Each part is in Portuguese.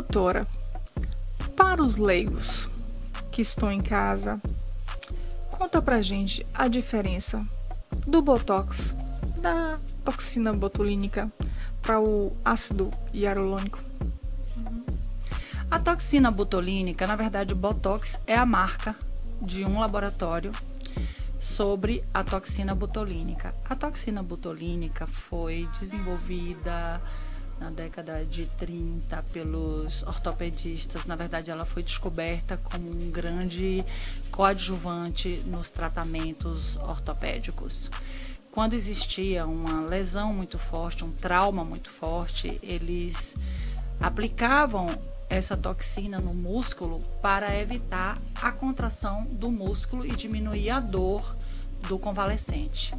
Doutora, para os leigos que estão em casa, conta pra gente a diferença do Botox, da toxina botulínica para o ácido hialurônico. A toxina botulínica, na verdade, o Botox é a marca de um laboratório sobre a toxina botulínica. A toxina botulínica foi desenvolvida na década de 30 pelos ortopedistas. Na verdade, ela foi descoberta como um grande coadjuvante nos tratamentos ortopédicos. Quando existia uma lesão muito forte, um trauma muito forte, eles aplicavam essa toxina no músculo para evitar a contração do músculo e diminuir a dor do convalescente.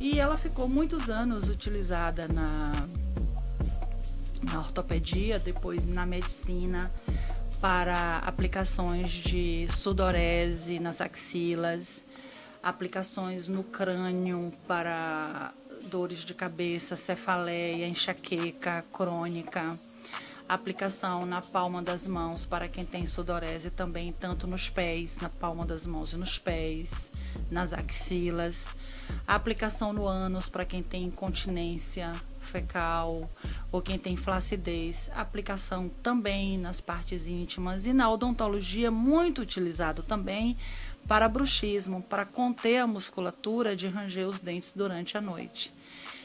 E ela ficou muitos anos utilizada na ortopedia, depois na medicina, para aplicações de sudorese nas axilas, aplicações no crânio para dores de cabeça, cefaleia, enxaqueca crônica, aplicação na palma das mãos para quem tem sudorese também, tanto nos pés, na palma das mãos e nos pés, nas axilas, aplicação no ânus para quem tem incontinência fecal ou quem tem flacidez, aplicação também nas partes íntimas e na odontologia muito utilizado também para bruxismo, para conter a musculatura de ranger os dentes durante a noite,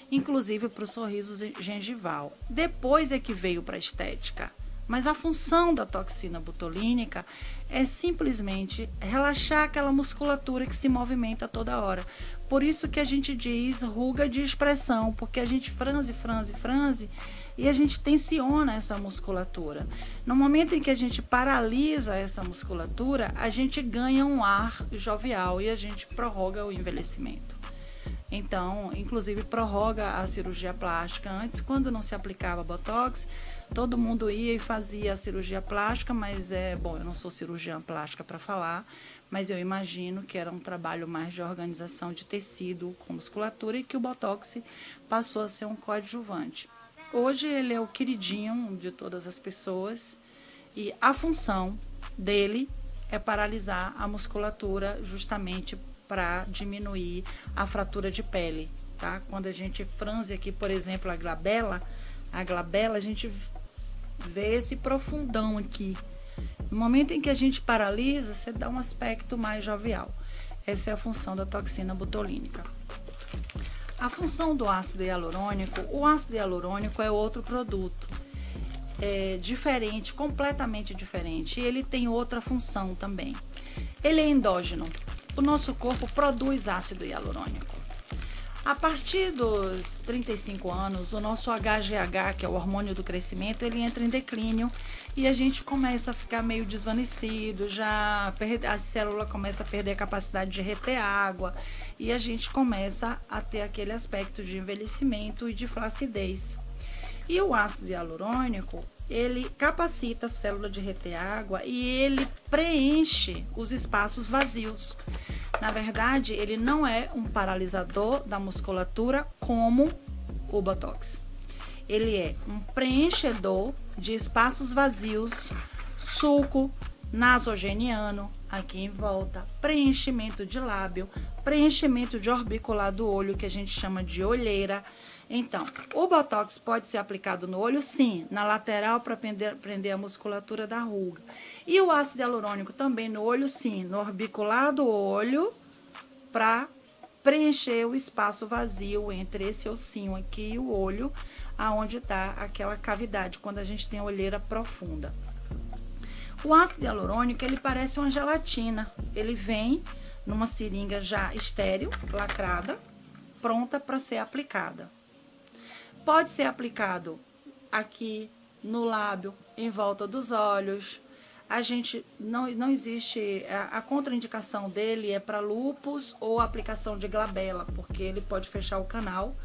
inclusive para o sorriso gengival. Depois é que veio para a estética, mas a função da toxina botulínica é simplesmente relaxar aquela musculatura que se movimenta toda hora. Por isso que a gente diz ruga de expressão, porque a gente franze e a gente tensiona essa musculatura. No momento em que a gente paralisa essa musculatura, a gente ganha um ar jovial e a gente prorroga o envelhecimento. Então, inclusive, prorroga a cirurgia plástica. Antes, quando não se aplicava Botox, todo mundo ia e fazia a cirurgia plástica, mas eu não sou cirurgiã plástica para falar, mas eu imagino que era um trabalho mais de organização de tecido com musculatura e que o Botox passou a ser um coadjuvante. Hoje ele é o queridinho de todas as pessoas e a função dele é paralisar a musculatura justamente para diminuir a fratura de pele, tá? Quando a gente franze aqui, por exemplo, a glabela, a gente vê esse profundão aqui. No momento em que a gente paralisa, você dá um aspecto mais jovial. Essa é a função da toxina botulínica. A função do ácido hialurônico, o ácido hialurônico é outro produto. É diferente, completamente diferente. E ele tem outra função também. Ele é endógeno. O nosso corpo produz ácido hialurônico. A partir dos 35 anos, o nosso HGH, que é o hormônio do crescimento, ele entra em declínio e a gente começa a ficar meio desvanecido, a célula começa a perder a capacidade de reter água e a gente começa a ter aquele aspecto de envelhecimento e de flacidez. E o ácido hialurônico, ele capacita a célula de reter água e ele preenche os espaços vazios. Na verdade, ele não é um paralisador da musculatura como o Botox. Ele é um preenchedor de espaços vazios, sulco nasogeniano, aqui em volta, preenchimento de lábio, preenchimento de orbicular do olho, que a gente chama de olheira. Então, o Botox pode ser aplicado no olho, sim, na lateral para prender a musculatura da ruga. E o ácido hialurônico também no olho, sim, no orbicular do olho, para preencher o espaço vazio entre esse ossinho aqui e o olho, aonde está aquela cavidade, quando a gente tem a olheira profunda. O ácido hialurônico, ele parece uma gelatina. Ele vem numa seringa já estéril, lacrada, pronta para ser aplicada. Pode ser aplicado aqui no lábio, em volta dos olhos. A gente não existe, a contraindicação dele é para lúpus ou aplicação de glabela, porque ele pode fechar o canal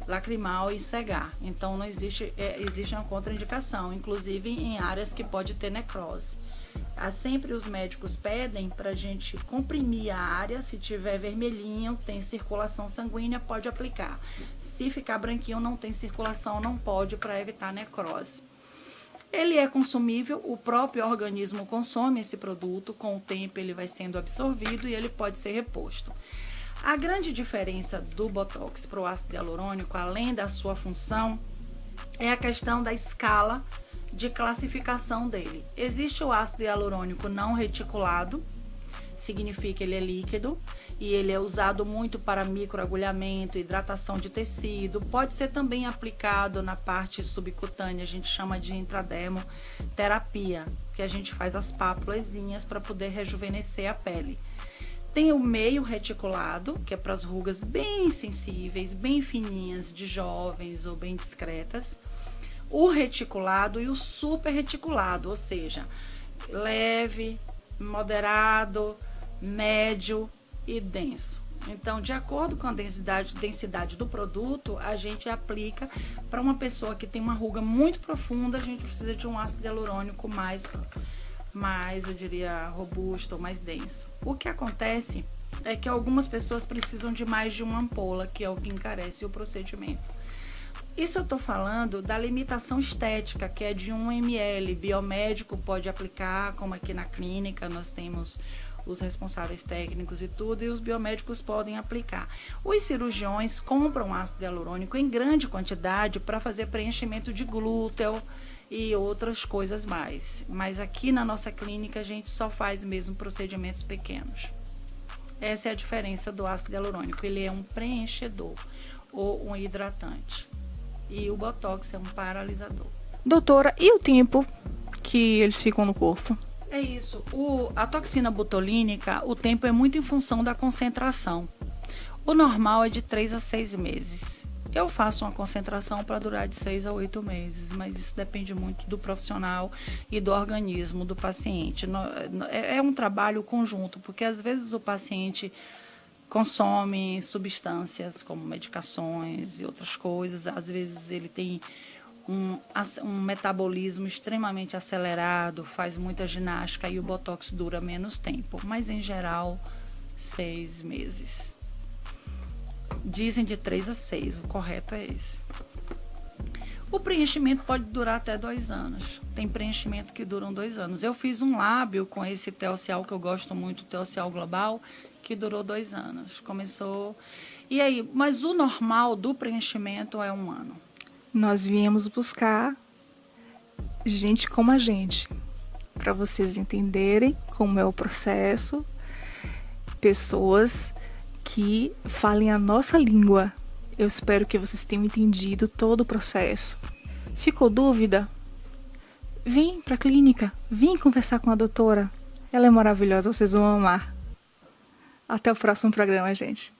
lacrimal e cegar. Então não existe, existe uma contraindicação, inclusive em áreas que pode ter necrose. Sempre os médicos pedem para a gente comprimir a área. Se tiver vermelhinho, tem circulação sanguínea, pode aplicar. Se ficar branquinho, não tem circulação, não pode, para evitar necrose. Ele é consumível, o próprio organismo consome esse produto, com o tempo ele vai sendo absorvido e ele pode ser reposto. A grande diferença do Botox para o ácido hialurônico, além da sua função, é a questão da escala de classificação dele. Existe o ácido hialurônico não reticulado, significa que ele é líquido e ele é usado muito para microagulhamento, hidratação de tecido. Pode ser também aplicado na parte subcutânea, a gente chama de intradermoterapia, que a gente faz as pápulazinhas para poder rejuvenescer a pele. Tem o meio reticulado, que é para as rugas bem sensíveis, bem fininhas, de jovens ou bem discretas. O reticulado e o super reticulado, ou seja, leve, moderado, médio e denso. Então, de acordo com a densidade do produto, a gente aplica para uma pessoa que tem uma ruga muito profunda, a gente precisa de um ácido hialurônico mais, eu diria, robusto ou mais denso. O que acontece é que algumas pessoas precisam de mais de uma ampola, que é o que encarece o procedimento. Isso eu estou falando da limitação estética, que é de 1 ml. Biomédico pode aplicar, como aqui na clínica nós temos os responsáveis técnicos e tudo, e os biomédicos podem aplicar. Os cirurgiões compram ácido hialurônico em grande quantidade para fazer preenchimento de glúteo e outras coisas mais. Mas aqui na nossa clínica a gente só faz mesmo procedimentos pequenos. Essa é a diferença do ácido hialurônico. Ele é um preenchedor ou um hidratante. E o Botox é um paralisador. Doutora, e o tempo que eles ficam no corpo? É isso. A toxina botulínica, o tempo é muito em função da concentração. O normal é de 3 a 6 meses. Eu faço uma concentração para durar de 6 a 8 meses, mas isso depende muito do profissional e do organismo do paciente. É um trabalho conjunto, porque às vezes o paciente consome substâncias como medicações e outras coisas. Às vezes ele tem um metabolismo extremamente acelerado, faz muita ginástica e o Botox dura menos tempo. Mas, em geral, 6 meses. Dizem de 3 a 6, o correto é esse. O preenchimento pode durar até 2 anos. Tem preenchimento que duram 2 anos. Eu fiz um lábio com esse Teocial, que eu gosto muito, o Teocial Global, que durou 2 anos. Começou... E aí, mas o normal do preenchimento é 1 ano. Nós viemos buscar gente como a gente, para vocês entenderem como é o processo, pessoas que falem a nossa língua. Eu espero que vocês tenham entendido todo o processo. Ficou dúvida? Vem para a clínica, vem conversar com a doutora. Ela é maravilhosa, vocês vão amar. Até o próximo programa, gente.